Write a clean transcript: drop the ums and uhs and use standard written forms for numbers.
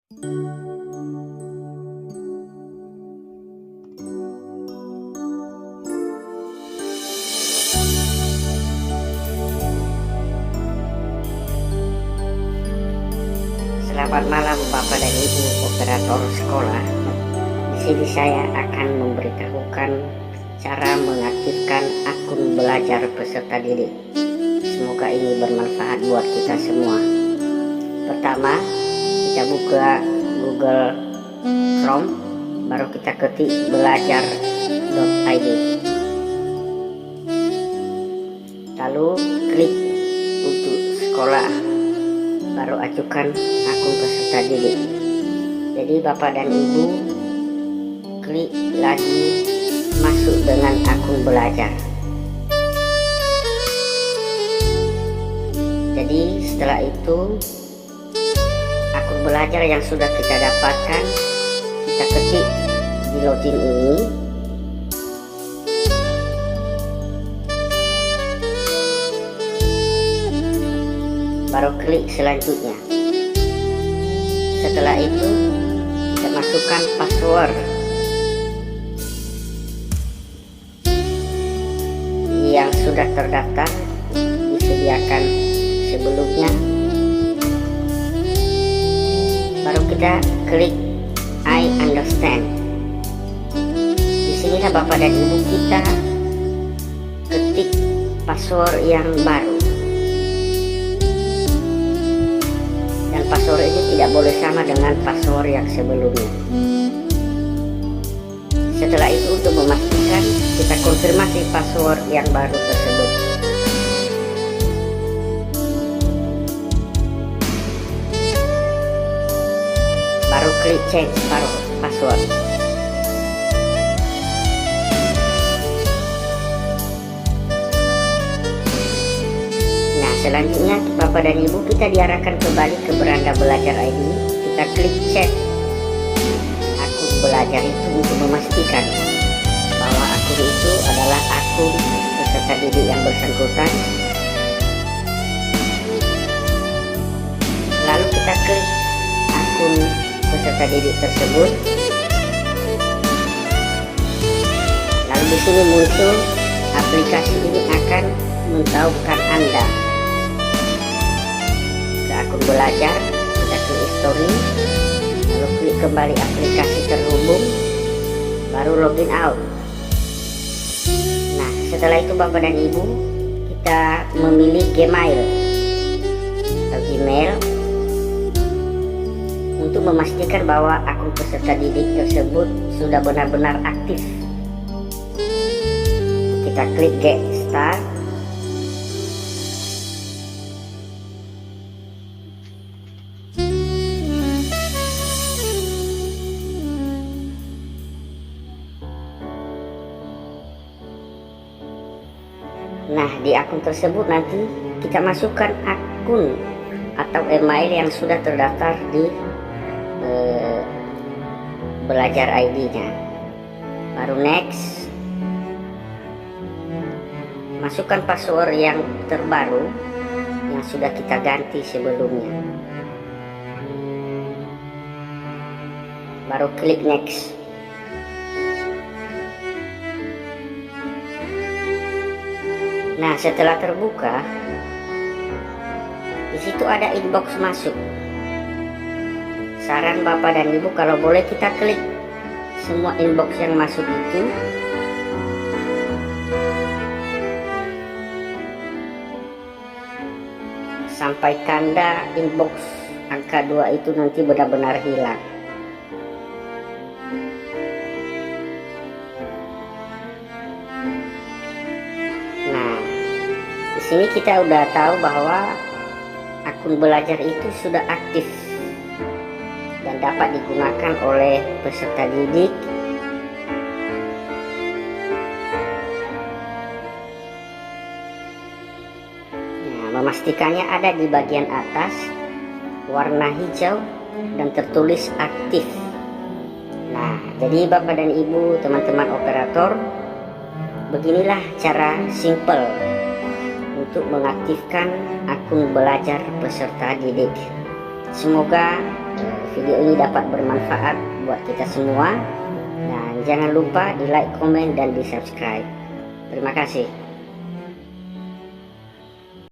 Selamat malam Bapak dan Ibu operator sekolah. Di sini saya akan memberitahukan cara mengaktifkan akun belajar peserta didik. Semoga ini bermanfaat buat kita semua. Pertama, kita buka Google Chrome, baru kita ketik belajar.id. Lalu klik untuk sekolah, baru ajukan akun peserta didik. Jadi Bapak dan Ibu klik lagi masuk dengan akun belajar. Jadi setelah itu akun belajar yang sudah kita dapatkan kita ketik di login ini. Baru klik selanjutnya. Setelah itu kita masukkan password yang sudah terdaftar disediakan sebelumnya. Baru kita klik I understand. Di sinilah Bapak dan Ibu kita ketik password yang baru. Password ini tidak boleh sama dengan password yang sebelumnya. Setelah itu untuk memastikan kita konfirmasi password yang baru tersebut. Baru klik change password. Selanjutnya Bapak dan Ibu kita diarahkan kembali ke beranda belajar ID. Kita klik cek akun belajar itu untuk memastikan bahwa akun itu adalah akun peserta didik yang bersangkutan. Lalu kita klik akun peserta didik tersebut. Lalu di sini muncul aplikasi ini akan memberitahukan Anda akun belajar. Kita klik history, lalu klik kembali aplikasi terhubung, baru login out. Nah setelah itu Bapak dan Ibu kita memilih Gmail atau Gmail untuk memastikan bahwa akun peserta didik tersebut sudah benar-benar aktif. Kita klik get start. Nah di akun tersebut nanti kita masukkan akun atau email yang sudah terdaftar di belajar ID-nya. Baru next, masukkan password yang terbaru yang sudah kita ganti sebelumnya. Baru klik next. Nah setelah terbuka, di situ ada inbox masuk. Saran Bapak dan Ibu kalau boleh kita klik semua inbox yang masuk itu. Sampai tanda inbox angka 2 itu nanti benar-benar hilang. Di sini kita udah tahu bahwa akun belajar itu sudah aktif dan dapat digunakan oleh peserta didik. Nah, memastikannya ada di bagian atas warna hijau dan tertulis aktif. Nah, jadi Bapak dan Ibu, teman-teman operator, beginilah cara simple untuk mengaktifkan akun belajar peserta didik. Semoga video ini dapat bermanfaat buat kita semua. Dan jangan lupa di like, komen, dan di subscribe. Terima kasih.